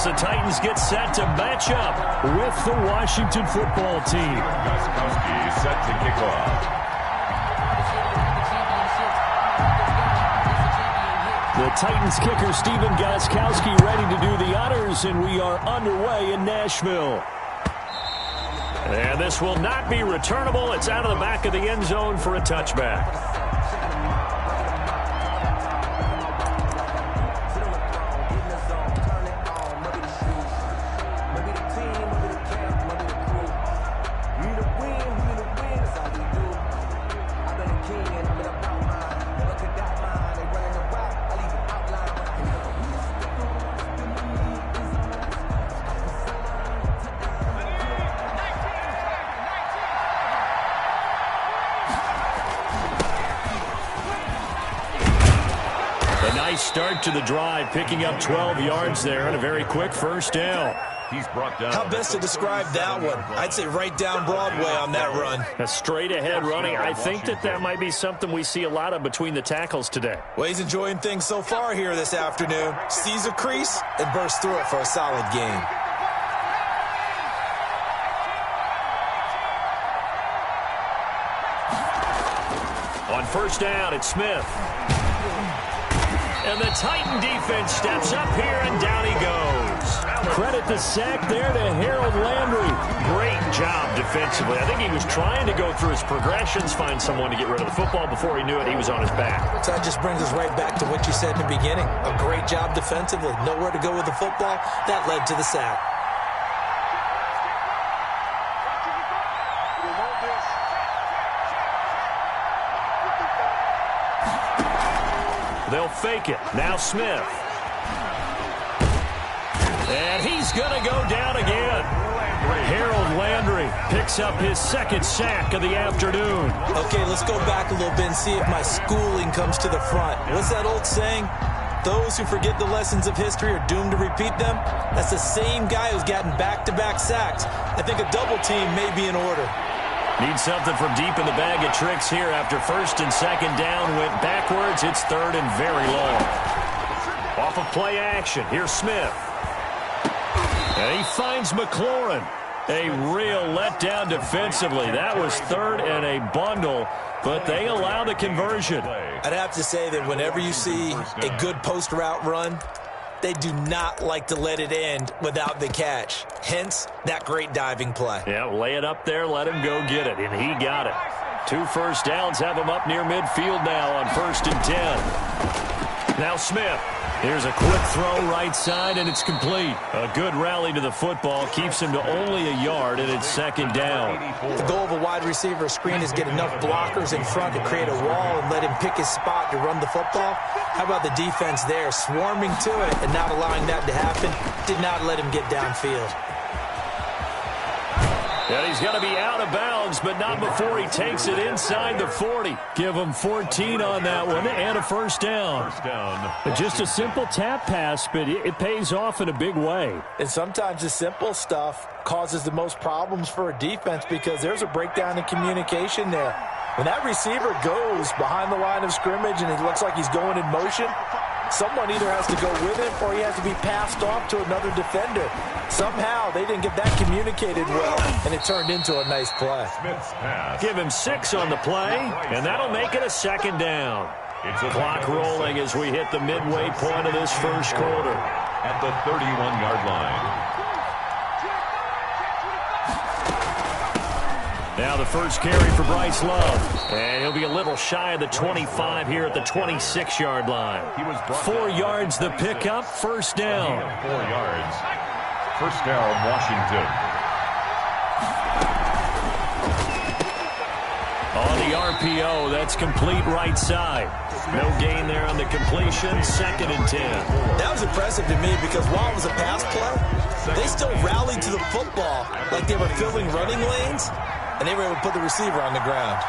the Titans get set to match up with the Washington football team. Set to kick off. The Titans kicker Stephen Gostkowski ready to do the honors, and we are underway in Nashville. And this will not be returnable. It's out of the back of the end zone for a touchback. Start to the drive, picking up 12 yards there and a very quick first down. He's brought down. How best to describe that one? I'd say right down Broadway on that run. A straight ahead running. I think that might be something we see a lot of between the tackles today. Well, he's enjoying things so far here this afternoon. Sees a crease and bursts through it for a solid gain. On first down, it's Smith. And the Titan defense steps up here, and down he goes. Credit the sack there to Harold Landry. Great job defensively. I think he was trying to go through his progressions, find someone to get rid of the football. Before he knew it, he was on his back. So that just brings us right back to what you said in the beginning. A great job defensively. Nowhere to go with the football. That led to the sack. They'll fake it. Now Smith. And he's going to go down again. Harold Landry picks up his second sack of the afternoon. Okay, let's go back a little bit and see if my schooling comes to the front. What's that old saying? Those who forget the lessons of history are doomed to repeat them. That's the same guy who's gotten back-to-back sacks. I think a double team may be in order. Need something from deep in the bag of tricks here after first and second down went backwards. It's third and very long. Off of play action. Here's Smith. And he finds McLaurin. A real letdown defensively. That was third and a bundle, but they allow the conversion. I'd have to say that whenever you see a good post route run, they do not like to let it end without the catch. Hence, that great diving play. Yeah, lay it up there, let him go get it, and he got it. 2 first downs have him up near midfield now on 1st and 10. Now Smith. Here's a quick throw right side, and it's complete. A good rally to the football keeps him to only a yard, and it's second down. The goal of a wide receiver screen is get enough blockers in front to create a wall and let him pick his spot to run the football. How about the defense there, swarming to it and not allowing that to happen? Did not let him get downfield. And he's going to be out of bounds, but not before he takes it inside the 40. Give him 14 on that one and a first down. Just a simple tap pass, but it pays off in a big way. And sometimes the simple stuff causes the most problems for a defense because there's a breakdown in communication there. When that receiver goes behind the line of scrimmage and it looks like he's going in motion, someone either has to go with him or he has to be passed off to another defender. Somehow they didn't get that communicated well, and it turned into a nice play. Give him 6 on the play, and that'll make it a second down. Clock rolling as we hit the midway point of this first quarter. At the 31-yard line. Now the first carry for Bryce Love. And he'll be a little shy of the 25 here at the 26-yard line. 4 yards the pickup, first down. 4 yards. First down, Washington. On the RPO, that's complete right side. No gain there on the completion, 2nd and 10. That was impressive to me because while it was a pass play, they still rallied to the football like they were filling running lanes. And they were able to put the receiver on the ground.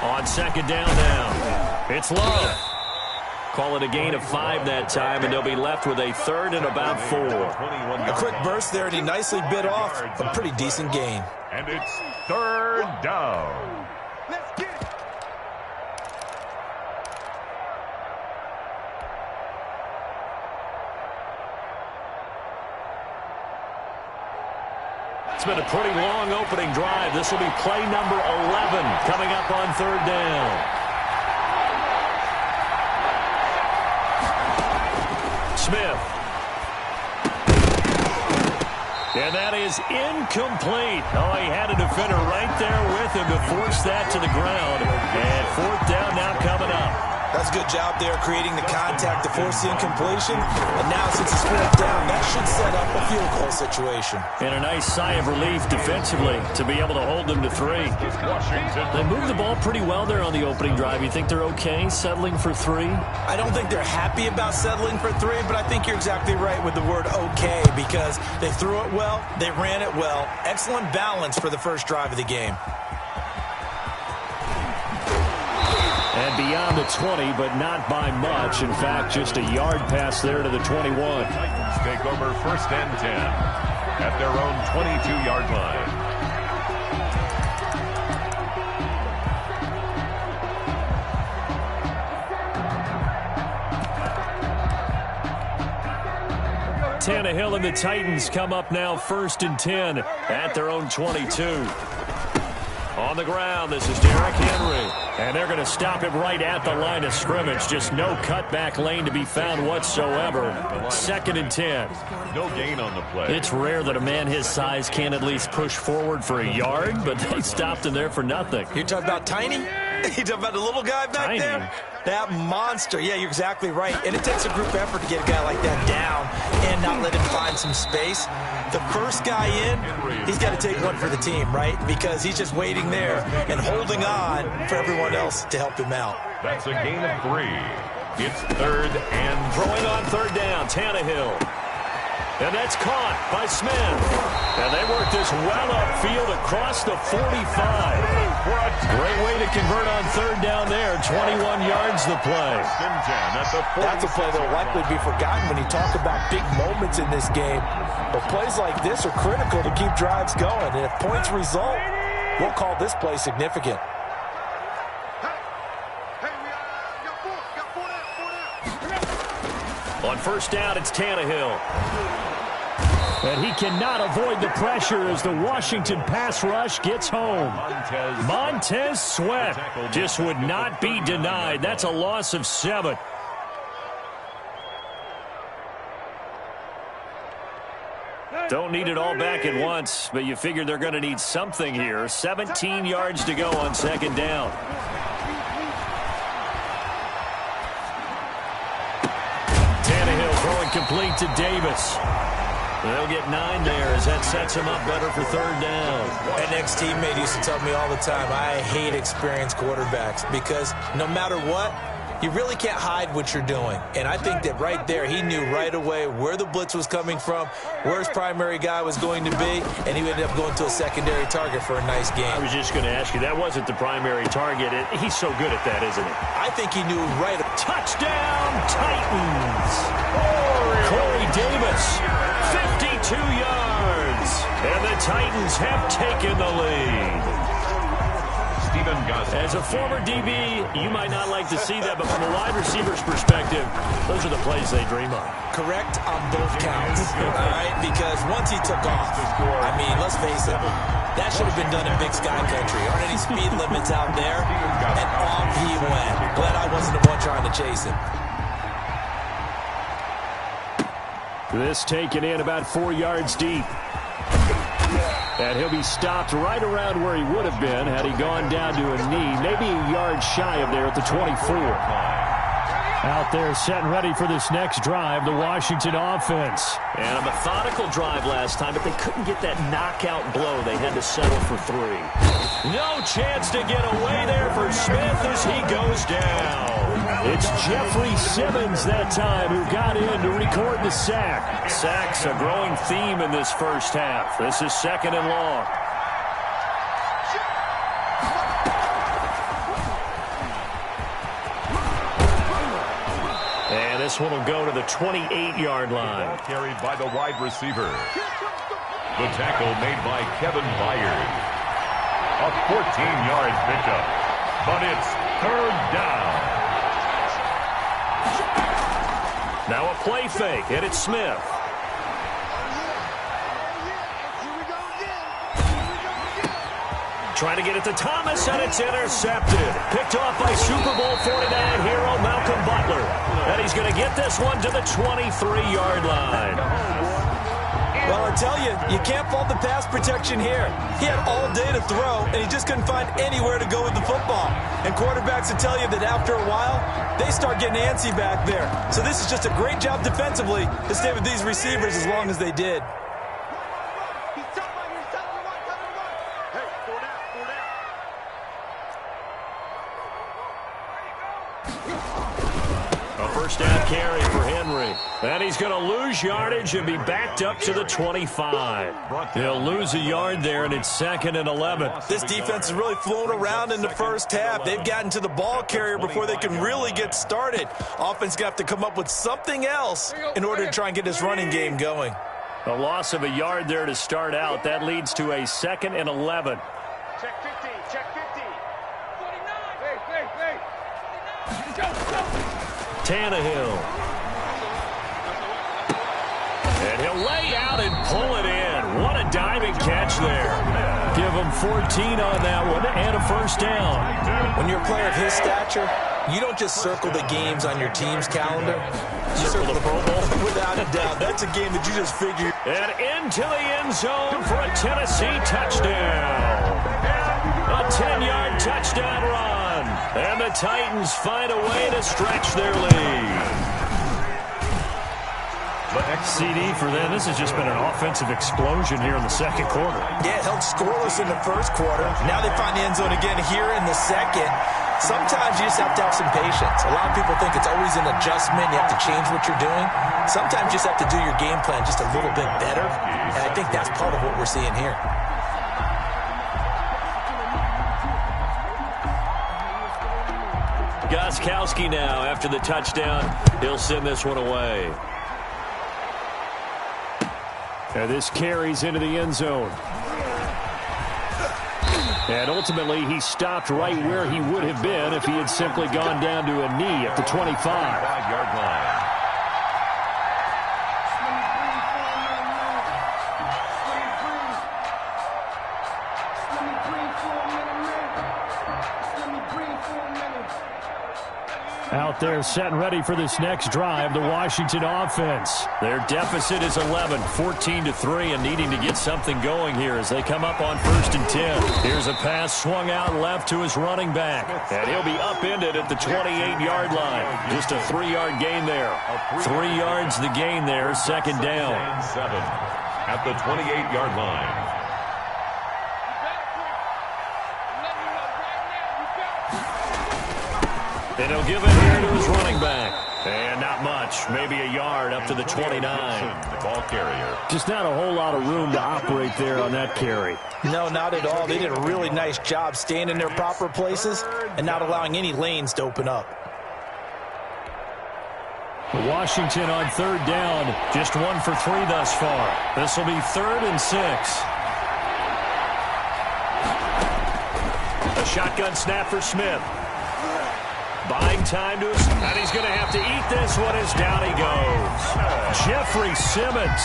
On second down now, it's Love. Call it a gain of 5 that time, and they'll be left with a 3rd and about 4. A quick burst there, and he nicely bit off a pretty decent gain. And it's 3rd down. It's been a pretty long opening drive. This will be play number 11 coming up on third down. Smith. And that is incomplete. Oh, he had a defender right there with him to force that to the ground. And fourth down now coming up. That's a good job there creating the contact to force the incompletion. And now since it's fourth down, that should set up a field goal situation. And a nice sigh of relief defensively to be able to hold them to 3. They moved the ball pretty well there on the opening drive. You think they're okay settling for 3? I don't think they're happy about settling for 3, but I think you're exactly right with the word okay, because they threw it well, they ran it well. Excellent balance for the first drive of the game. And beyond the 20, but not by much. In fact, just a yard pass there to the 21. Titans take over first and 10 at their own 22-yard line. Tannehill and the Titans come up now first and 10 at their own 22. On the ground, this is Derrick Henry. And they're going to stop him right at the line of scrimmage. Just no cutback lane to be found whatsoever. Second and 10. No gain on the play. It's rare that a man his size can at least push forward for a yard, but they stopped him there for nothing. You're talking about Tiny? You talking about the little guy back there? That monster. Yeah, you're exactly right. And it takes a group effort to get a guy like that down and not let him find some space. The first guy in, he's got to take one for the team, right? Because he's just waiting there and holding on for everyone else to help him out. That's a gain of 3. It's third and throwing on third down, Tannehill. And that's caught by Smith. And they work this well upfield across the 45. Great way to convert on third down there. 21 yards the play. That's a play that will likely be forgotten when you talk about big moments in this game. But plays like this are critical to keep drives going. And if points result, we'll call this play significant. On first down, it's Tannehill. And he cannot avoid the pressure as the Washington pass rush gets home. Montez Sweat just would not be denied. That's a loss of 7. Don't need it all back at once, but you figure they're going to need something here. 17 yards to go on second down. Tannehill throwing complete to Davis. They'll get 9 there as that sets him up better for third down. An ex-teammate used to tell me all the time, I hate experienced quarterbacks because no matter what, you really can't hide what you're doing. And I think that right there, he knew right away where the blitz was coming from, where his primary guy was going to be, and he ended up going to a secondary target for a nice game. I was just going to ask you, that wasn't the primary target. He's so good at that, isn't he? I think he knew right. Touchdown, Titans! Corey Davis, 52 yards, and the Titans have taken the lead. As a former DB, you might not like to see that, but from a wide receiver's perspective, those are the plays they dream of. Correct on both counts, all right? Because once he took off, I mean, let's face it, that should have been done in Big Sky Country. Aren't any speed limits out there? And off he went. Glad I wasn't the one trying to chase him. This taken in about 4 yards deep. And he'll be stopped right around where he would have been had he gone down to a knee, maybe a yard shy of there at the 24. Out there set and ready for this next drive, the Washington offense. And a methodical drive last time, but they couldn't get that knockout blow. They had to settle for 3. No chance to get away there for Smith as he goes down. It's Jeffrey Simmons that time who got in to record the sack. Sacks a growing theme in this first half. This is second and long. And this one will go to the 28-yard line. Carried by the wide receiver. The tackle made by Kevin Byard. A 14-yard pickup. But it's third down. Now a play fake, and it's Smith. Trying to get it to Thomas, and it's intercepted. Picked off by Super Bowl 49 hero Malcolm Butler. And he's going to get this one to the 23-yard line. Well, I tell you, you can't fault the pass protection here. He had all day to throw, and he just couldn't find anywhere to go with the football. And quarterbacks will tell you that after a while, they start getting antsy back there. So this is just a great job defensively to stay with these receivers as long as they did. First down carry for Henry. And he's going to lose yardage and be backed up to the 25. He'll lose a yard there, and it's 2nd and 11. This defense has really flown around in the first half. They've gotten to the ball carrier before they can really get started. Offense got to come up with something else in order to try and get this running game going. A loss of a yard there to start out. That leads to a 2nd and 11. Check 50, check 50. 49. Hey. Tannehill. And he'll lay out and pull it in. What a diving catch there. Give him 14 on that one and a first down. When you're a player of his stature, you don't just circle the games on your team's calendar. You circle the Pro Bowl. Without a doubt. That's a game that you just figure. And into the end zone for a Tennessee touchdown. A 10-yard touchdown run. And the Titans find a way to stretch their lead. CD for them. This has just been an offensive explosion here in the second quarter. Yeah, it held scoreless in the first quarter. Now they find the end zone again here in the second. Sometimes you just have to have some patience. A lot of people think it's always an adjustment. You have to change what you're doing. Sometimes you just have to do your game plan just a little bit better. And I think that's part of what we're seeing here. Gostkowski now after the touchdown. He'll send this one away. And this carries into the end zone. And ultimately, he stopped right where he would have been if he had simply gone down to a knee at the 25. 5-yard line. Out there set and ready for this next drive, the Washington offense. Their deficit is 11, 14-3, and needing to get something going here as they come up on 1st and 10. Here's a pass swung out left to his running back, and he'll be upended at the 28-yard line. Just a 3-yard gain there. 3 yards the gain there, 2nd down. 7 at the 28-yard line. And he'll give it here to his running back. And not much. Maybe a yard up to the 29. The ball carrier. Just not a whole lot of room to operate there on that carry. No, not at all. They did a really nice job staying in their proper places and not allowing any lanes to open up. Washington on 3rd down. Just 1 for 3 thus far. This will be 3rd and 6. A shotgun snap for Smith. Buying time to us, and he's going to have to eat this one as down he goes. Jeffrey Simmons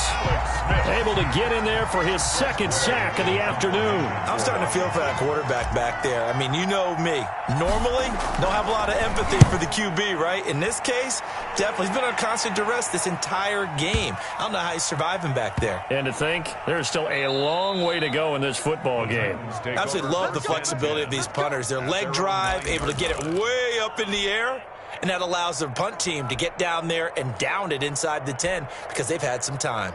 able to get in there for his 2nd sack of the afternoon. I'm starting to feel for that quarterback back there. I mean, you know me. Normally, don't have a lot of empathy for the QB, right? In this case, definitely. He's been on constant duress this entire game. I don't know how he's surviving back there. And to think, there's still a long way to go in this football game. I absolutely love the flexibility of these punters. Their leg drive, able to get it way up in the air, and that allows the punt team to get down there and down it inside the 10 because they've had some time.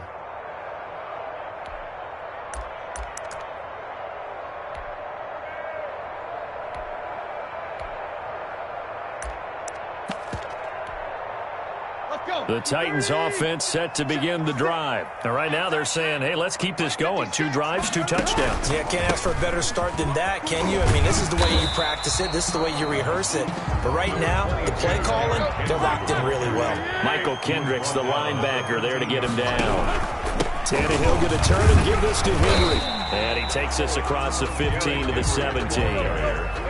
The Titans offense set to begin the drive. And right now they're saying, hey, let's keep this going. 2 drives, 2 touchdowns. Yeah, can't ask for a better start than that, can you? I mean, this is the way you practice it. This is the way you rehearse it. But right now, the play calling, they're locked in really well. Michael Kendricks, the linebacker, there to get him down. Tannehill going to turn and give this to Henry. And he takes this across the 15 to the 17.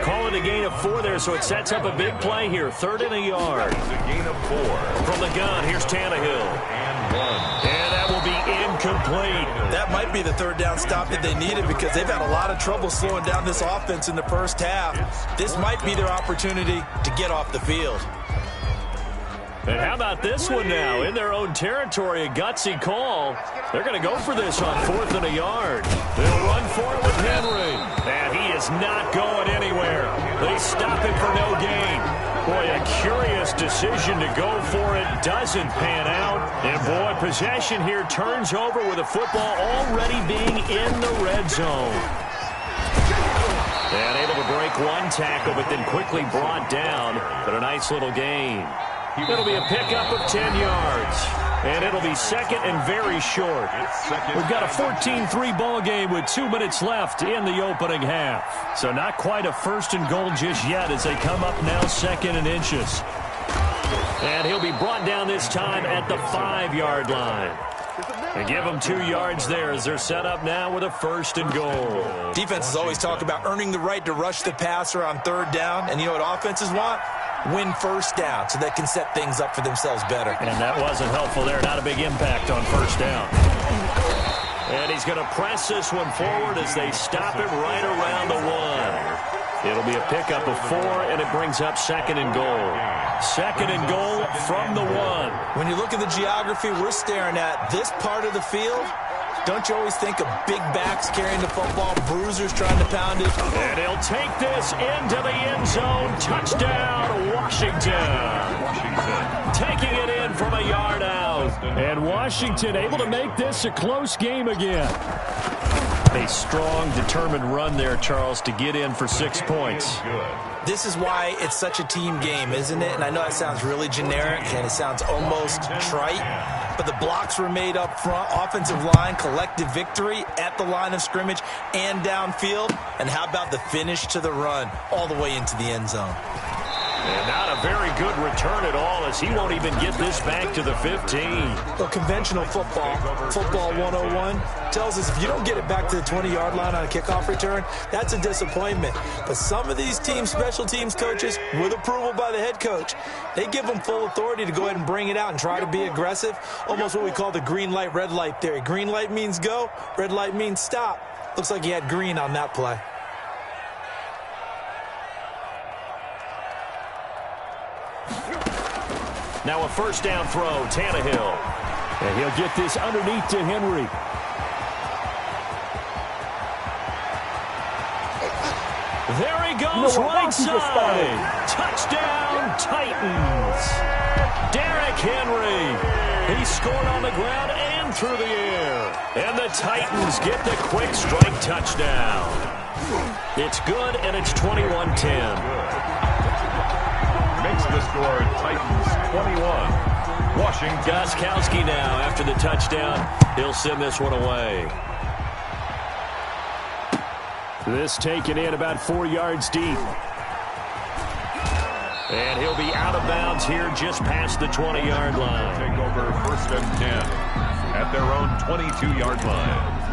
Call it a gain of 4 there, so it sets up a big play here. 3rd and a yard. It's a gain of 4. From the gun, here's Tannehill. And 1. And that will be incomplete. incomplete. That might be the third down stop that they needed because they've had a lot of trouble slowing down this offense in the first half. This might be their opportunity to get off the field. And how about this one now? In their own territory, a gutsy call. They're going to go for this on 4th and a yard. They'll run for it with Henry. And he is not going anywhere. They stop him for no gain. Boy, a curious decision to go for it doesn't pan out. And, boy, possession here turns over with the football already being in the red zone. And able to break one tackle, but then quickly brought down. But a nice little gain. It'll be a pickup of 10 yards. And it'll be second and very short. We've got a 14-3 ball game with 2 minutes left in the opening half. So not quite a first and goal just yet as they come up now 2nd and inches. And he'll be brought down this time at the 5-yard line. And give them 2 yards there as they're set up now with a 1st and goal. Defenses always talk about earning the right to rush the passer on 3rd down. And you know what offenses want? Win 1st down so they can set things up for themselves better. And that wasn't helpful there. Not a big impact on 1st down. And he's going to press this one forward as they stop it right around the 1. It'll be a pickup of 4, and it brings up 2nd and goal. 2nd and goal from the 1. When you look at the geography we're staring at, this part of the field, don't you always think of big backs carrying the football, bruisers trying to pound it? And he'll take this into the end zone. Touchdown, Washington. Taking it in from a yard out. And Washington able to make this a close game again. A strong, determined run there, Charles, to get in for 6 points. This is why it's such a team game, isn't it? And I know that sounds really generic and it sounds almost trite, but the blocks were made up front, offensive line, collective victory at the line of scrimmage and downfield. And how about the finish to the run all the way into the end zone? And not a very good return at all as he won't even get this back to the 15. Well, conventional football 101, tells us if you don't get it back to the 20-yard line on a kickoff return, that's a disappointment. But some of these team special teams coaches, with approval by the head coach, they give them full authority to go ahead and bring it out and try to be aggressive, almost what we call the green light, red light theory. Green light means go, red light means stop. Looks like he had green on that play. Now a 1st down throw, Tannehill. And he'll get this underneath to Henry. There he goes, right side. Touchdown, Titans. Derrick Henry. He scored on the ground and through the air. And the Titans get the quick strike touchdown. It's good, and it's 21-10. Makes the score Titans 21. Washington. Gostkowski now after the touchdown. He'll send this one away. This taken in about 4 yards deep. And he'll be out of bounds here just past the 20-yard line. Take over 1st and 10 at their own 22-yard line.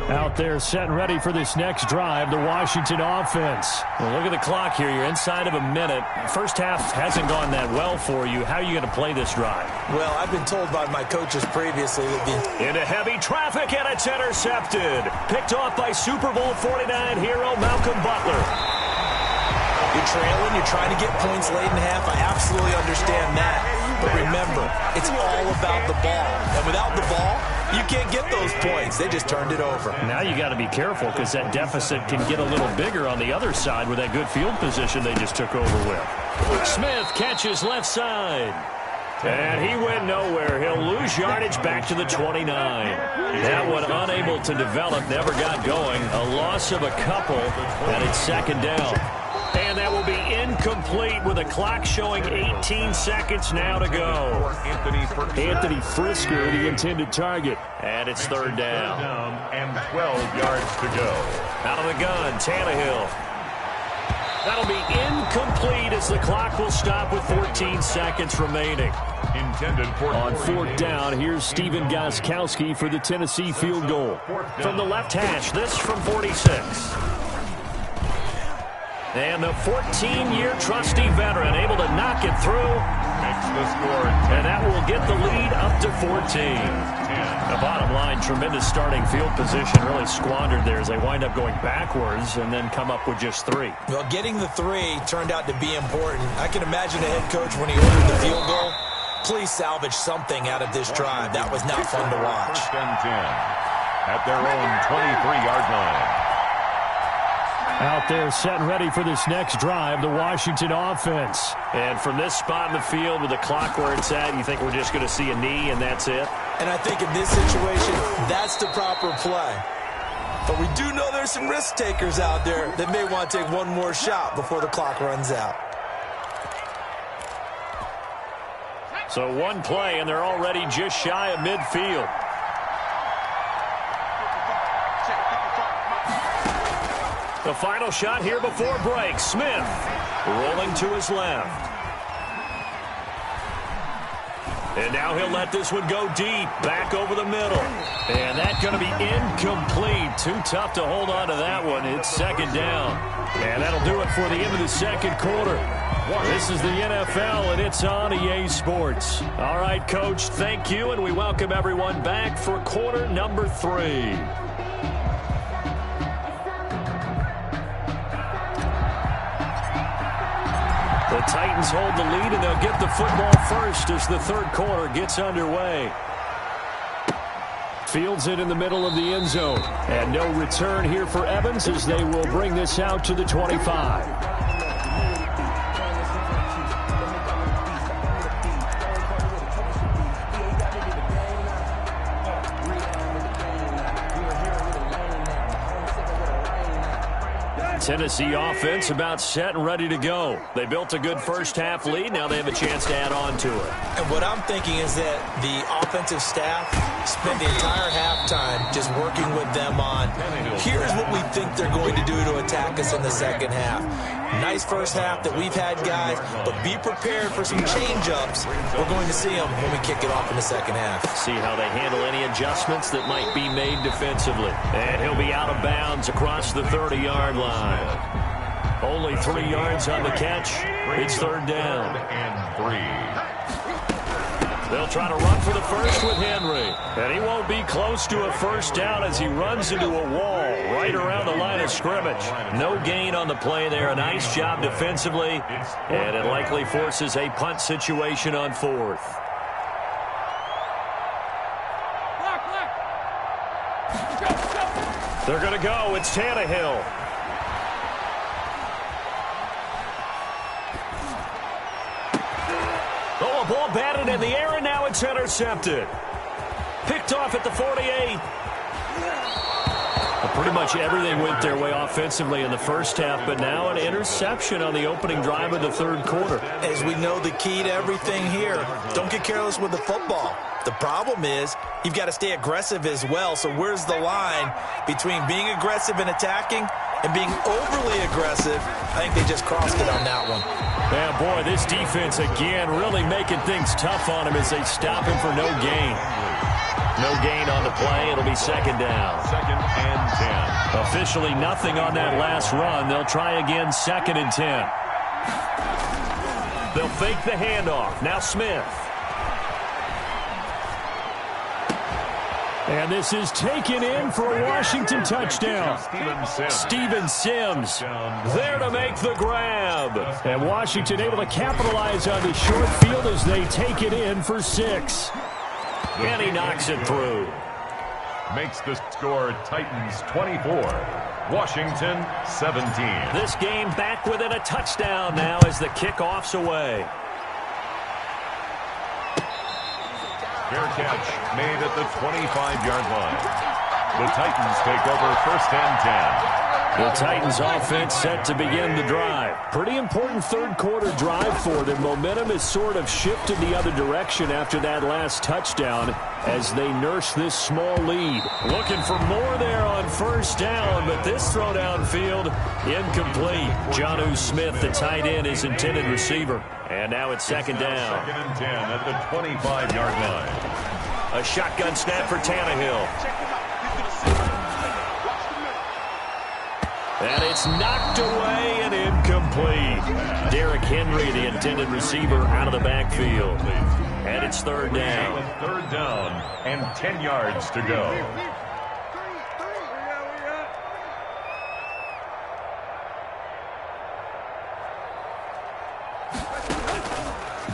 Out there set and ready for this next drive, the Washington offense. Well, look at the clock here. You're inside of a minute. First half hasn't gone that well for you. How are you going to play this drive? Well, I've been told by my coaches previously that into heavy traffic, and it's intercepted. Picked off by Super Bowl 49 hero Malcolm Butler. You're trailing, you're trying to get points late in the half. I absolutely understand that. But remember, it's all about the ball. And without the ball, you can't get those points. They just turned it over. Now you got to be careful because that deficit can get a little bigger on the other side with that good field position they just took over with. Smith catches left side. And he went nowhere. He'll lose yardage back to the 29. That one unable to develop, never got going. A loss of a couple, and it's 2nd down. And that will be incomplete with the clock showing 18 seconds now to go. Anthony Frisker, the intended target. And it's 3rd down. And 12 yards to go. Out of the gun, Tannehill. That'll be incomplete as the clock will stop with 14 seconds remaining. Intended for on 4th down, here's Stephen Gostkowski for the Tennessee field goal. From the left hash, this from 46. And the 14-year trusty veteran able to knock it through. Makes the score. And that will get the lead up to 14. The bottom line, tremendous starting field position, really squandered there as they wind up going backwards and then come up with just 3. Well, getting the 3 turned out to be important. I can imagine the head coach when he ordered the field goal. Please salvage something out of this drive. That was not fun to watch. First and 10 at their own 23-yard line. Out there set and ready for this next drive, the Washington offense. And from this spot in the field with the clock where it's at, you think we're just going to see a knee and that's it? And I think in this situation, that's the proper play. But we do know there's some risk takers out there that may want to take one more shot before the clock runs out. So one play, and they're already just shy of midfield. The final shot here before break. Smith rolling to his left. And now he'll let this one go deep, back over the middle. And that's going to be incomplete. Too tough to hold on to that one. It's second down. And that'll do it for the end of the second quarter. This is the NFL, and it's on EA Sports. All right, Coach, thank you, and we welcome everyone back for quarter number 3. The Titans hold the lead, and they'll get the football first as the third quarter gets underway. Fields it in the middle of the end zone. And no return here for Evans as they will bring this out to the 25. Tennessee offense about set and ready to go. They built a good first-half lead. Now they have a chance to add on to it. And what I'm thinking is that the offensive staff spent the entire halftime just working with them on, here's what we think they're going to do to attack us in the second half. Nice first half that we've had, guys, but be prepared for some change-ups. We're going to see them when we kick it off in the second half. See how they handle any adjustments that might be made defensively. And he'll be out of bounds across the 30-yard line. Only 3 yards on the catch. It's third down. And 3. They'll try to run for the first with Henry. And he won't be close to a first down as he runs into a wall right around the line of scrimmage. No gain on the play there. A nice job defensively. And it likely forces a punt situation on fourth. They're going to go. It's Tannehill. Oh, a ball batted in the air, and now it's intercepted. Picked off at the 48. Well, pretty much everything went their way offensively in the first half, but now an interception on the opening drive of the third quarter. As we know, the key to everything here, don't get careless with the football. The problem is you've got to stay aggressive as well. So where's the line between being aggressive and attacking and being overly aggressive? I think they just crossed it on that one. Yeah, boy, this defense again really making things tough on him as they stop him for no gain. No gain on the play. It'll be second down. Second and 10. Officially nothing on that last run. They'll try again, second and 10. They'll fake the handoff. Now Smith. And this is taken in for a Washington touchdown. Steven Sims there to make the grab. And Washington able to capitalize on the short field as they take it in for 6. And he knocks it through. Makes the score Titans 24, Washington 17. This game back within a touchdown now as the kickoff's away. Fair catch made at the 25-yard line. The Titans take over first and 10. The Titans offense set to begin the drive. Pretty important third quarter drive for them. Momentum has sort of shifted the other direction after that last touchdown as they nurse this small lead. Looking for more there on first down, but this throw downfield incomplete. Jonnu Smith, the tight end, is intended receiver. And now it's second down. Second and 10 at the 25-yard line. A shotgun snap for Tannehill. And it's knocked away and incomplete. Derrick Henry, the intended receiver, out of the backfield. And it's third down. Third down and 10 yards to go.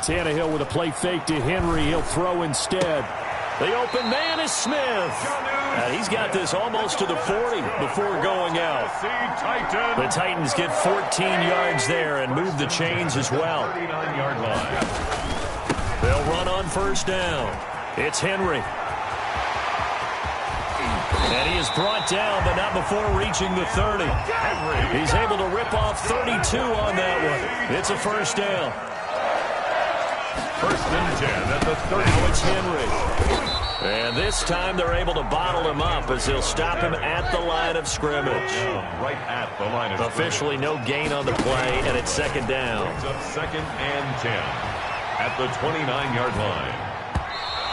Tannehill with a play fake to Henry. He'll throw instead. The open man is Smith. And he's got this almost to the 40 before going out. The Titans get 14 yards there and move the chains as well. 39-yard line. They'll run on first down. It's Henry. And he is brought down, but not before reaching the 30. Henry. He's able to rip off 32 on that one. It's a first down. First and 10 at the 30. Now it's Henry. And this time they're able to bottle him up as they'll stop him at the line of scrimmage. Right at the line of scrimmage. Officially no gain on the play, and it's second down. Brings up second and 10 at the 29-yard line.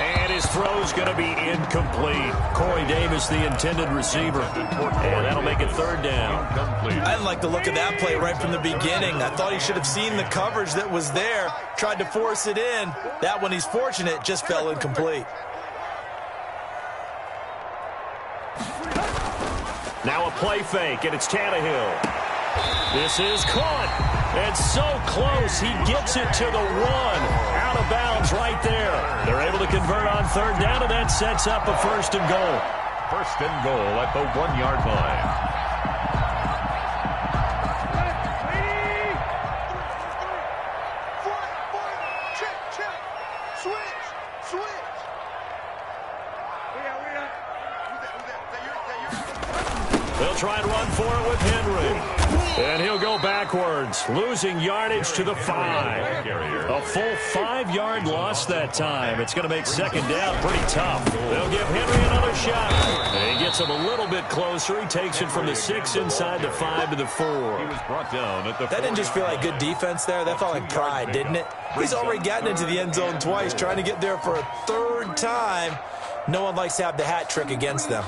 And his throw's going to be incomplete. Corey Davis, the intended receiver. And that'll make it third down. I didn't like the look of that play right from the beginning. I thought he should have seen the coverage that was there, tried to force it in. That one, he's fortunate, just fell incomplete. Now a play fake, and it's Tannehill. This is caught. And so close, he gets it to the one. Out of bounds right there. They're able to convert on third down, and that sets up a first and goal. First and goal at the 1-yard line. They'll try and run for it with Henry. And he'll go backwards, losing yardage to the 5. A full 5-yard loss that time. It's going to make second down pretty tough. They'll give Henry another shot. And he gets him a little bit closer. He takes it from the 6 inside the 5 to the 4. He was brought down at the That didn't just feel like good defense there. That felt like pride, didn't it? He's already gotten into the end zone twice, trying to get there for a third time. No one likes to have the hat trick against them.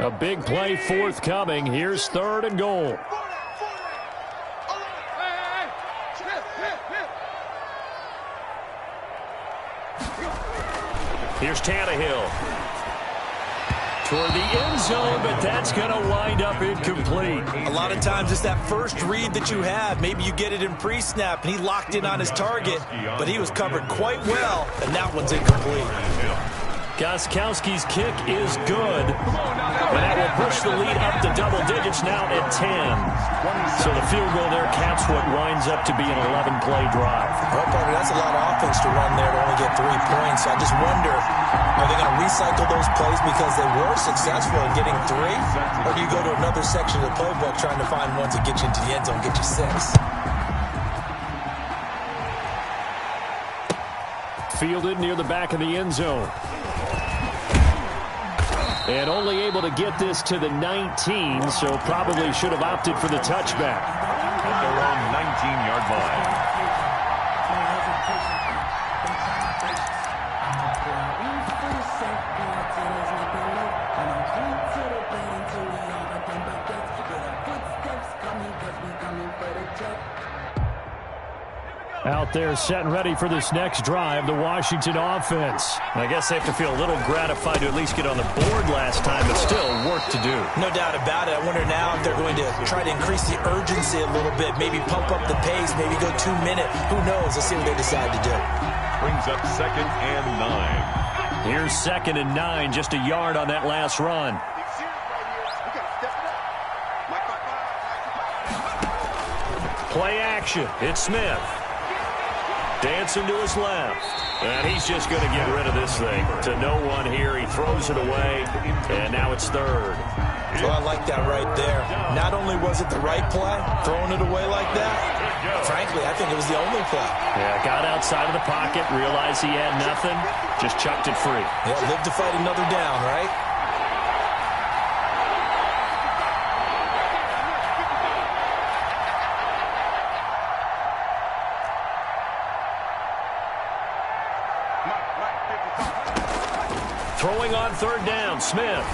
A big play forthcoming. Here's third and goal. Here's Tannehill. Toward the end zone, but that's going to wind up incomplete. A lot of times it's that first read that you have. Maybe you get it in pre-snap, and he locked in on his target, but he was covered quite well, and that one's incomplete. Gostkowski's kick is good. And that will push the lead up to double digits now at 10. So the field goal there caps what winds up to be an 11-play drive. Well, partner, that's a lot of offense to run there to only get 3 points. I just wonder, are they going to recycle those plays because they were successful in getting 3? Or do you go to another section of the playbook trying to find ones that get you into the end zone and get you 6? Fielded near the back of the end zone. And only able to get this to the 19, so probably should have opted for the touchback. At their own 19-yard line. Out there set and ready for this next drive, the Washington offense. I guess they have to feel a little gratified to at least get on the board last time, but still work to do. No doubt about it. I wonder now if they're going to try to increase the urgency a little bit, maybe pump up the pace, maybe go 2-minute. Who knows? Let's see what they decide to do. Brings up second and 9. Here's second and 9, just a yard on that last run. Play action. It's Smith. Dancing to his left. And he's just going to get rid of this thing. To no one here. He throws it away. And now it's third. Well, I like that right there. Not only was it the right play, throwing it away like that, frankly, I think it was the only play. Yeah, got outside of the pocket, realized he had nothing, just chucked it free. Yeah, live to fight another down, right? Throwing on third down, Smith.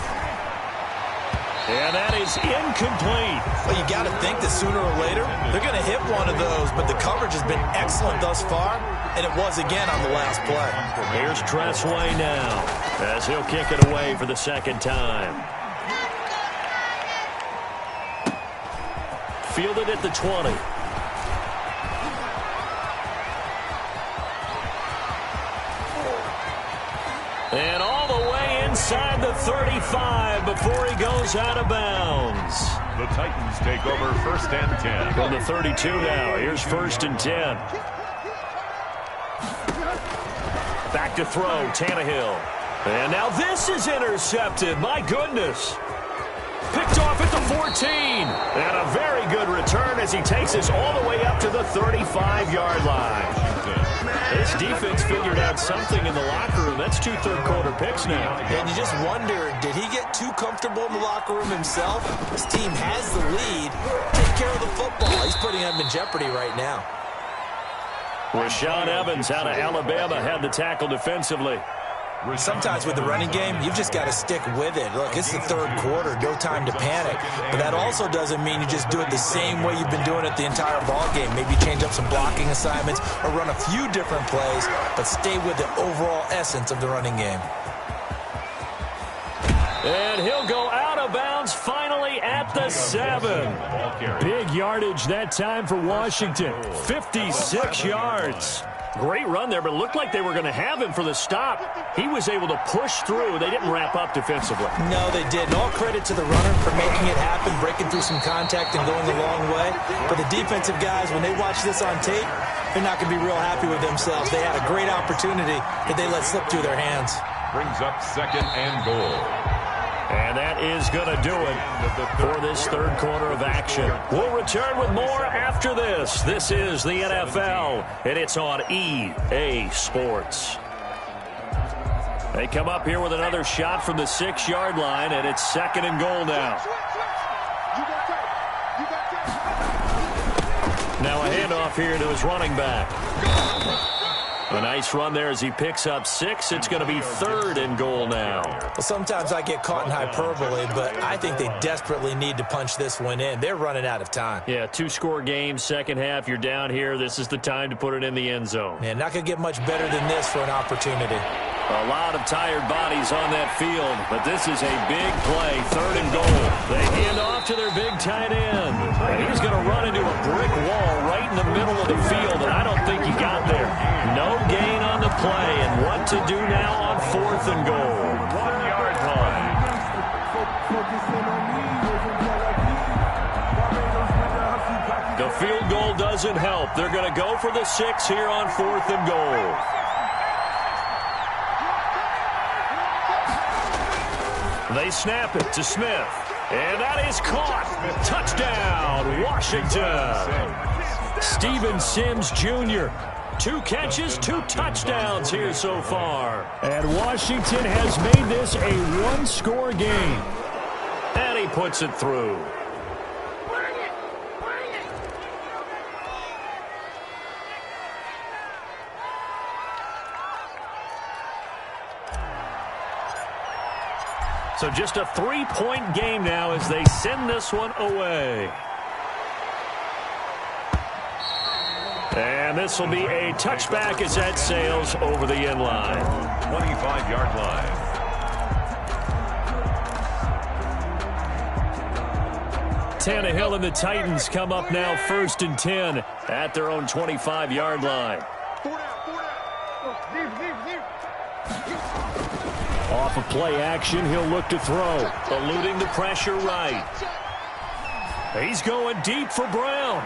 And that is incomplete. Well, you got to think that sooner or later, they're going to hit one of those, but the coverage has been excellent thus far, and it was again on the last play. Here's Tressway now, as he'll kick it away for the second time. Fielded at the 20. And all the way inside the 35 before he goes out of bounds. The Titans take over 1st and 10. From the 32 now, here's 1st and 10. Back to throw, Tannehill. And now this is intercepted, my goodness. Picked off at the 14. And a very good return as he takes us all the way up to the 35-yard line. This defense figured out something in the locker room. That's 2 third-quarter picks now. And you just wonder, did he get too comfortable in the locker room himself? His team has the lead. Take care of the football. He's putting them in jeopardy right now. Rashaan Evans out of Alabama had the tackle defensively. Sometimes with the running game, you've just got to stick with it. Look, it's the 3rd quarter, no time to panic. But that also doesn't mean you just do it the same way you've been doing it the entire ball game. Maybe change up some blocking assignments or run a few different plays, but stay with the overall essence of the running game. And he'll go out of bounds finally at the 7. Big yardage that time for Washington. 56 yards. Great run there, but it looked like they were going to have him for the stop. He was able to push through. They didn't wrap up defensively. No, they didn't. All credit to the runner for making it happen, breaking through some contact and going a long way. But the defensive guys, when they watch this on tape, they're not going to be real happy with themselves. They had a great opportunity that they let slip through their hands. Brings up 2nd and goal. And that is going to do it for this 3rd quarter of action. We'll return with more after this. This is the NFL, and it's on EA Sports. They come up here with another shot from the 6-yard line, and it's 2nd and goal now. Now a handoff here to his running back. A nice run there as he picks up 6. It's going to be 3rd and goal now. Well, sometimes I get caught in hyperbole, but I think they desperately need to punch this one in. They're running out of time. Yeah, 2-score game, second half. You're down here. This is the time to put it in the end zone. Man, not going to get much better than this for an opportunity. A lot of tired bodies on that field, but this is a big play, 3rd and goal. They hand off to their big tight end. And he's going to run into a brick wall right in the middle of the field, and I don't think he got there. No gain on the play, and what to do now on 4th and goal. 1-yard line. The field goal doesn't help. They're going to go for the 6 here on 4th and goal. They snap it to Smith. And that is caught. Touchdown, Washington. Steven Sims Jr. 2 catches, 2 touchdowns here so far. And Washington has made this a 1-score game. And he puts it through. So just a 3-point game now as they send this one away. And this will be a touchback as that sails over the end line. 25-yard line. Tannehill and the Titans come up now 1st and 10 at their own 25-yard line. Off of play action, he'll look to throw. Eluding the pressure right. He's going deep for Brown.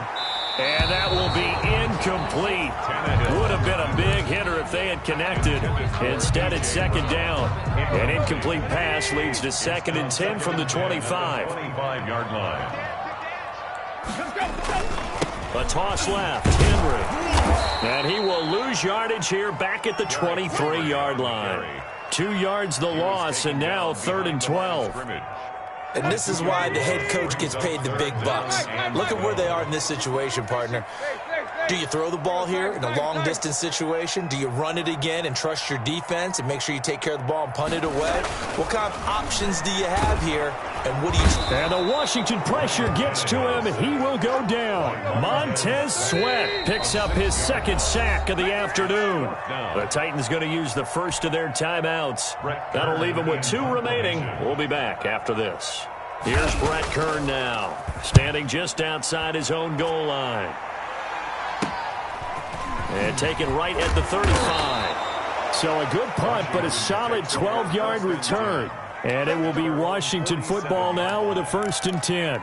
And that will be incomplete. Would have been a big hitter if they had connected. Instead, it's 2nd down. An incomplete pass leads to 2nd and 10 from the 25. 25-yard line. A toss left, Henry. And he will lose yardage here back at the 23-yard line. 2 yards the loss, and now 3rd and 12. And this is why the head coach gets paid the big bucks. Look at where they are in this situation, partner. Do you throw the ball here in a long-distance situation? Do you run it again and trust your defense and make sure you take care of the ball and punt it away? What kind of options do you have here, and what do you... And the Washington pressure gets to him. He will go down. Montez Sweat picks up his second sack of the afternoon. The Titans going to use the first of their timeouts. That'll leave them with 2 remaining. We'll be back after this. Here's Brett Kern now, standing just outside his own goal line. And taken right at the 35. So a good punt, but a solid 12-yard return. And it will be Washington football now with a 1st and 10.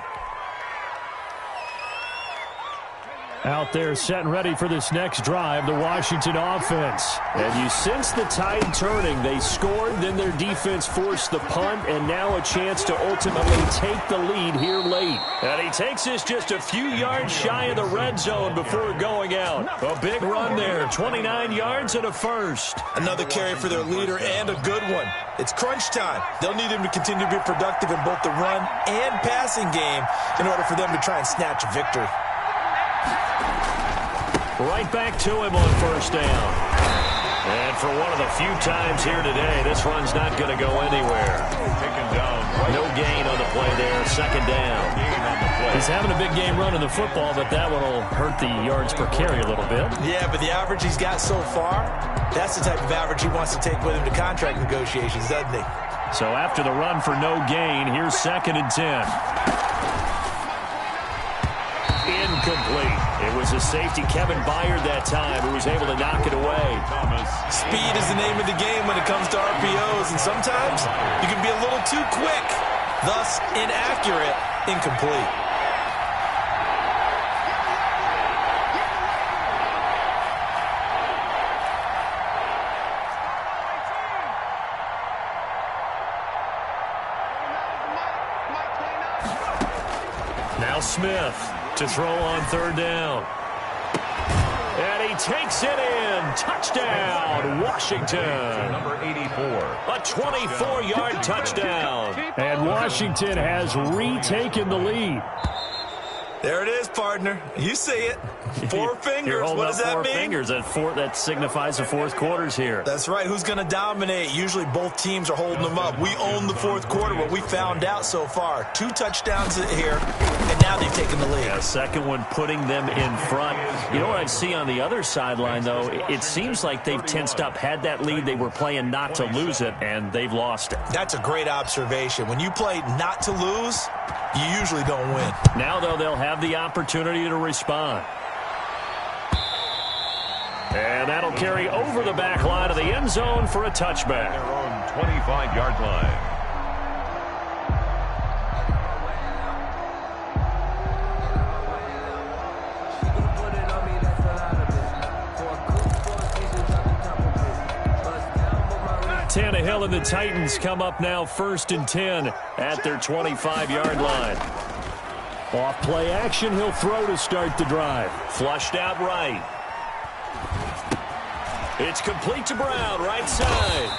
Out there set and ready for this next drive, the Washington offense. And you sense the tide turning. They scored, then their defense forced the punt, and now a chance to ultimately take the lead here late. And he takes this just a few yards shy of the red zone before going out. A big run there, 29 yards and a first. Another carry for their leader and a good one. It's crunch time. They'll need him to continue to be productive in both the run and passing game in order for them to try and snatch a victory. Right back to him on 1st down. And for one of the few times here today, this run's not going to go anywhere. Taken down. No gain on the play there. 2nd down. He's having a big game running the football, but that one will hurt the yards per carry a little bit. Yeah, but the average he's got so far, that's the type of average he wants to take with him to contract negotiations, doesn't he? So after the run for no gain, here's 2nd and 10. Incomplete. It was a safety, Kevin Byard, that time, who was able to knock it away. Speed is the name of the game when it comes to RPOs, and sometimes you can be a little too quick, thus inaccurate, incomplete. Now Smith to throw on 3rd down. And he takes it in. Touchdown, Washington. Number 84. A 24-yard touchdown. And Washington has retaken the lead. There it is, partner. You see it. 4 fingers. What does that mean? 4 fingers. That signifies the 4th quarter's here. That's right. Who's going to dominate? Usually both teams are holding them up. We own the 4th quarter. What we found out so far, 2 touchdowns here, and now they've taken the lead. Yeah, 2nd one putting them in front. You know what I see on the other sideline, though? It seems like they've tensed up. Had that lead, they were playing not to lose it, and they've lost it. That's a great observation. When you play not to lose, you usually don't win. Now, though, they'll have the opportunity to respond. And that'll carry over the back line of the end zone for a touchback. Their own 25-yard line. Tannehill and the Titans come up now 1st and 10 at their 25-yard line. Off play action, he'll throw to start the drive. Flushed out right. It's complete to Brown, right side.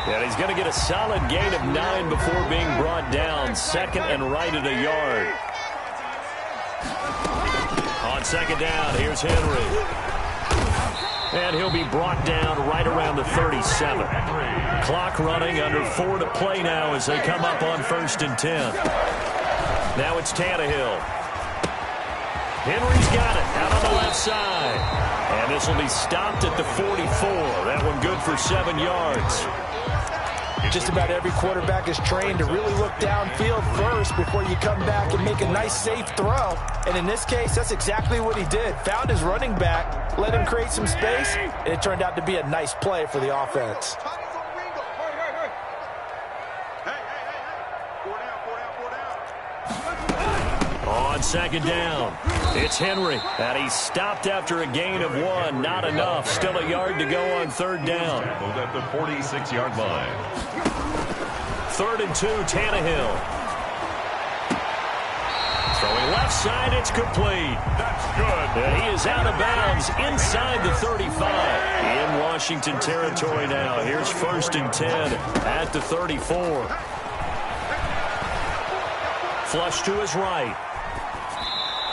And he's going to get a solid gain of 9 before being brought down. 2nd and right at a yard. On 2nd down, here's Henry. And he'll be brought down right around the 37. Clock running, under 4 to play now as they come up on 1st and 10. Now it's Tannehill. Henry's got it out on the left side. And this will be stopped at the 44. That one good for 7 yards. Just about every quarterback is trained to really look downfield first before you come back and make a nice, safe throw. And in this case, that's exactly what he did. Found his running back, let him create some space, and it turned out to be a nice play for the offense. On 2nd down, it's Henry. And he's stopped after a gain of 1. Not enough. Still a yard to go on 3rd down. At the 46-yard line. 3rd and 2, Tannehill. Throwing left side, it's complete. That's good. And he is out of bounds inside the 35. In Washington territory now. Here's 1st and 10 at the 34. Flush to his right.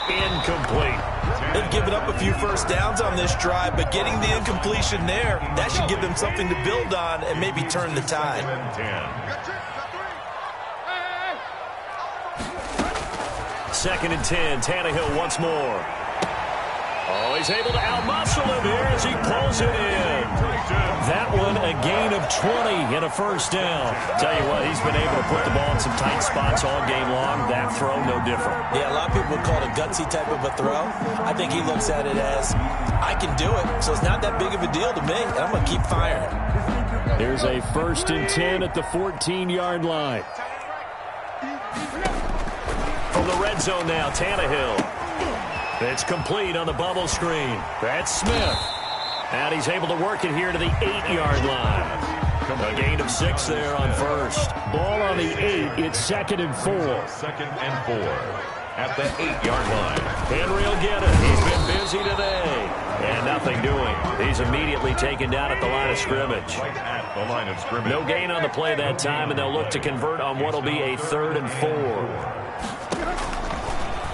incomplete. They've given up a few first downs on this drive, but getting the incompletion there, that should give them something to build on and maybe turn the tide. 2nd and 10. Tannehill once more. Oh, he's able to outmuscle him here as he pulls it in. That one a gain of 20 and a first down. Tell you what, he's been able to put the ball in some tight spots all game long. That throw, no different. Yeah, a lot of people would call it a gutsy type of a throw. I think he looks at it as, I can do it, so it's not that big of a deal to me, and I'm going to keep firing. Here's a 1st and 10 at the 14-yard line. From the red zone now, Tannehill. It's complete on the bubble screen. That's Smith. And he's able to work it here to the 8-yard line. A gain of 6 there on first. Ball on the 8. It's 2nd and 4. 2nd and 4 at the 8-yard line. Henry will get it. He's been busy today. And nothing doing. He's immediately taken down at the line of scrimmage. Right at the line of scrimmage. No gain on the play that time, and they'll look to convert on what will be a 3rd and 4.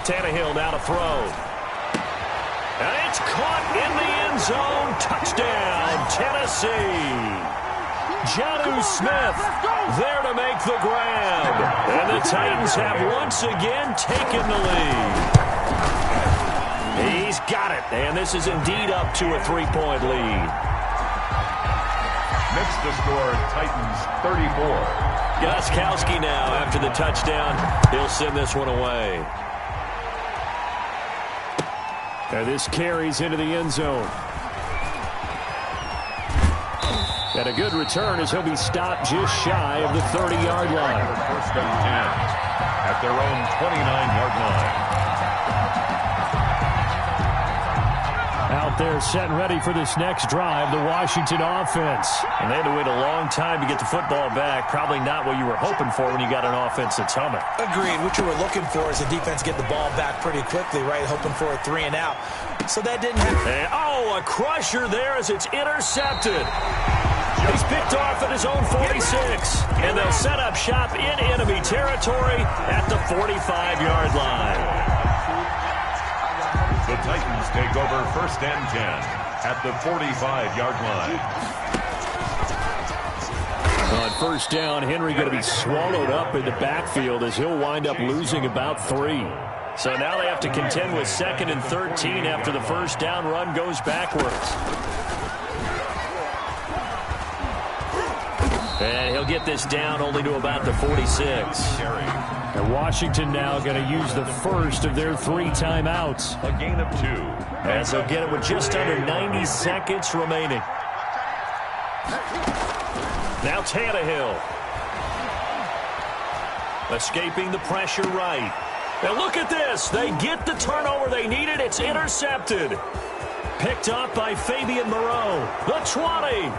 Tannehill now to throw. And it's caught in the end zone. Touchdown, Tennessee. Jonnu Smith there to make the grab. And the Titans have once again taken the lead. He's got it. And this is indeed up to a 3-point lead. Next to score, Titans 34. Gostkowski now after the touchdown. He'll send this one away. And this carries into the end zone. And a good return as he'll be stopped just shy of the 30-yard line. 1st and 10 at their own 29-yard line. Out there set and ready for this next drive, the Washington offense. And they had to wait a long time to get the football back. Probably not what you were hoping for when you got an offense that's humming. Agreed. What you were looking for is the defense get the ball back pretty quickly, right? Hoping for a 3 and out. So that didn't happen. And, a crusher there as it's intercepted. He's picked off at his own 46. And they'll set up shop in enemy territory at the 45-yard line. The Titans take over 1st and 10 at the 45-yard line. On first down, Henry going to be swallowed up in the backfield as he'll wind up losing about 3. So now they have to contend with 2nd and 13 after the first down run goes backwards. And he'll get this down only to about the 46. And Washington now going to use the first of their 3 timeouts. A gain of 2. As they'll get it with just under 90 seconds remaining. Now Tannehill. Escaping the pressure right. And look at this. They get the turnover they needed. It's intercepted. Picked up by Fabian Moreau. The 20.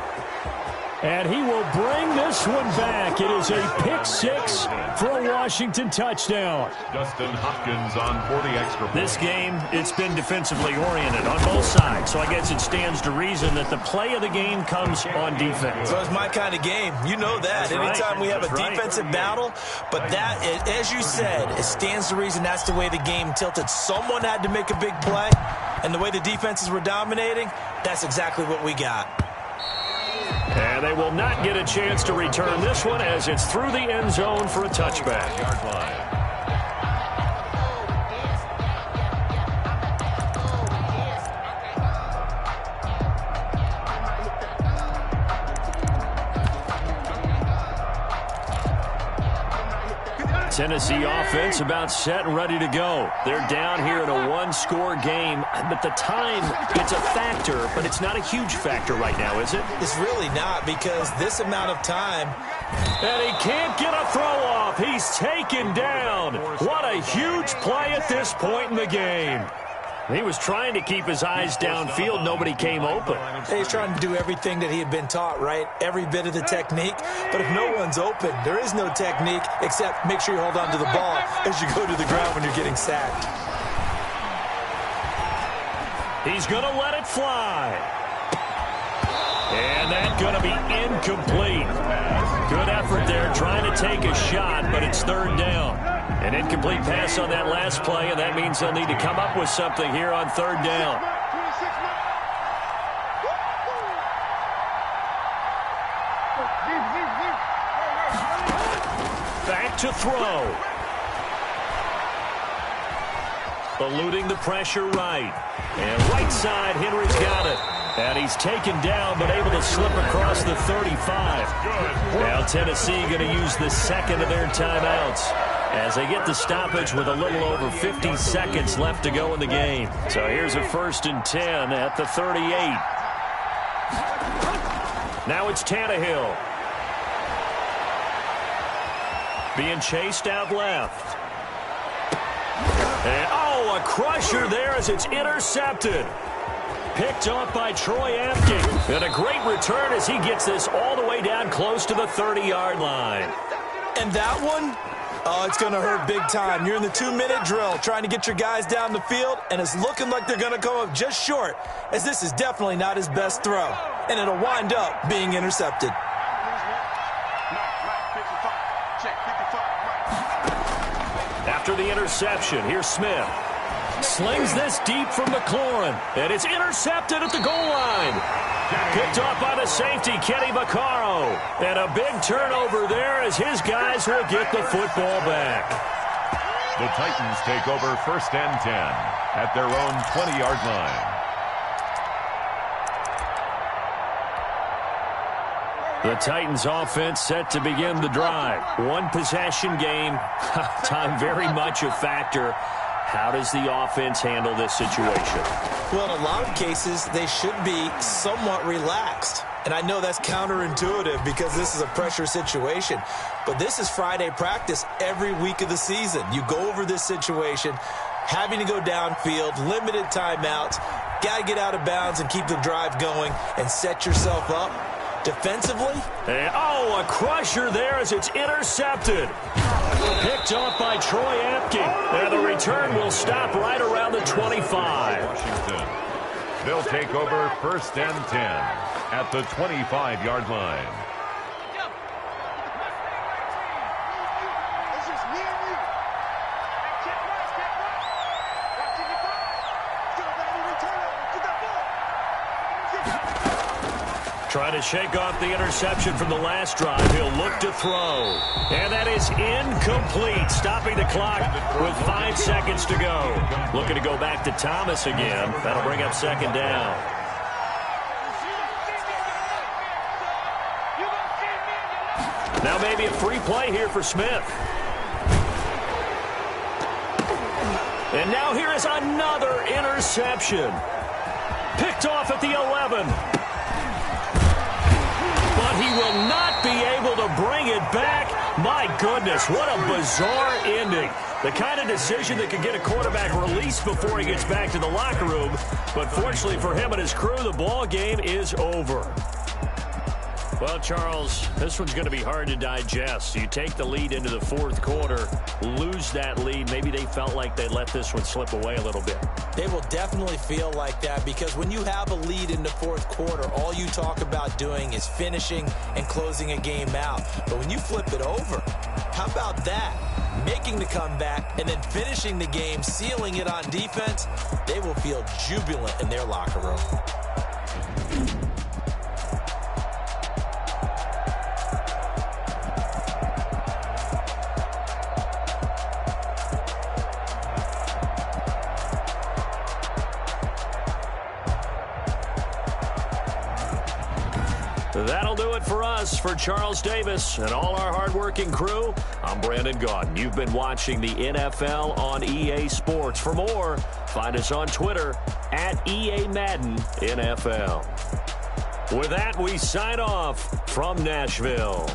And he will bring this one back. It is a pick-6 for a Washington touchdown. Dustin Hopkins on for the extra point. This game, it's been defensively oriented on both sides. So I guess it stands to reason that the play of the game comes on defense. So it's my kind of game. You know that. That's Anytime right. we have a That's defensive battle, but that, as you said, it stands to reason that's the way the game tilted. Someone had to make a big play, and the way the defenses were dominating, that's exactly what we got. And they will not get a chance to return this one as it's through the end zone for a touchback. Yard line. Tennessee offense about set and ready to go. They're down here in a one-score game, but the time, it's a factor, but it's not a huge factor right now, is it? It's really not, because this amount of time. And he can't get a throw off. He's taken down. What a huge play at this point in the game. He was trying to keep his eyes downfield. Nobody came open. He's trying to do everything that he had been taught, right? Every bit of the technique. But if no one's open, there is no technique except make sure you hold on to the ball as you go to the ground when you're getting sacked. He's going to let it fly. And that's going to be incomplete. Good effort there trying to take a shot, but it's 3rd down. An incomplete pass on that last play, and that means they'll need to come up with something here on third down. Back to throw. Eluding the pressure right. And right side, Henry's got it. And he's taken down, but able to slip across the 35. Now Tennessee going to use the second of their timeouts as they get the stoppage with a little over 50 seconds left to go in the game. So here's a 1st and 10 at the 38. Now it's Tannehill. Being chased out left. And, a crusher there as it's intercepted. Picked off by Troy Apke. And a great return as he gets this all the way down close to the 30-yard line. And that one, it's going to hurt big time. You're in the 2-minute drill trying to get your guys down the field, and it's looking like they're going to go up just short, as this is definitely not his best throw. And it'll wind up being intercepted. After the interception, here's Smith. Slings this deep from McLaurin, and it's intercepted at the goal line. Picked off by the safety, Kenny Vaccaro. And a big turnover there as his guys will get the football back. The Titans take over 1st and 10 at their own 20-yard line. The Titans offense set to begin the drive. One possession game. Time very much a factor. How does the offense handle this situation? Well, in a lot of cases, they should be somewhat relaxed. And I know that's counterintuitive because this is a pressure situation. But this is Friday practice every week of the season. You go over this situation, having to go downfield, limited timeouts, got to get out of bounds and keep the drive going and set yourself up. Defensively? And, a crusher there as it's intercepted. Picked off by Troy Apke. And the return will stop right around the 25. Washington. They'll take over 1st and 10 at the 25-yard line. Trying to shake off the interception from the last drive. He'll look to throw. And that is incomplete. Stopping the clock with 5 seconds to go. Looking to go back to Thomas again. That'll bring up 2nd down. Now maybe a free play here for Smith. And now here is another interception. Picked off at the 11. But he will not be able to bring it back. My goodness, what a bizarre ending. The kind of decision that could get a quarterback released before he gets back to the locker room. But fortunately for him and his crew, the ball game is over. Well, Charles, this one's going to be hard to digest. You take the lead into the 4th quarter, lose that lead. Maybe they felt like they let this one slip away a little bit. They will definitely feel like that because when you have a lead in the 4th quarter, all you talk about doing is finishing and closing a game out. But when you flip it over, how about that? Making the comeback and then finishing the game, sealing it on defense, they will feel jubilant in their locker room. That'll do it for us. For Charles Davis and all our hardworking crew, I'm Brandon Gaudin. You've been watching the NFL on EA Sports. For more, find us on Twitter at EA Madden NFL. With that, we sign off from Nashville.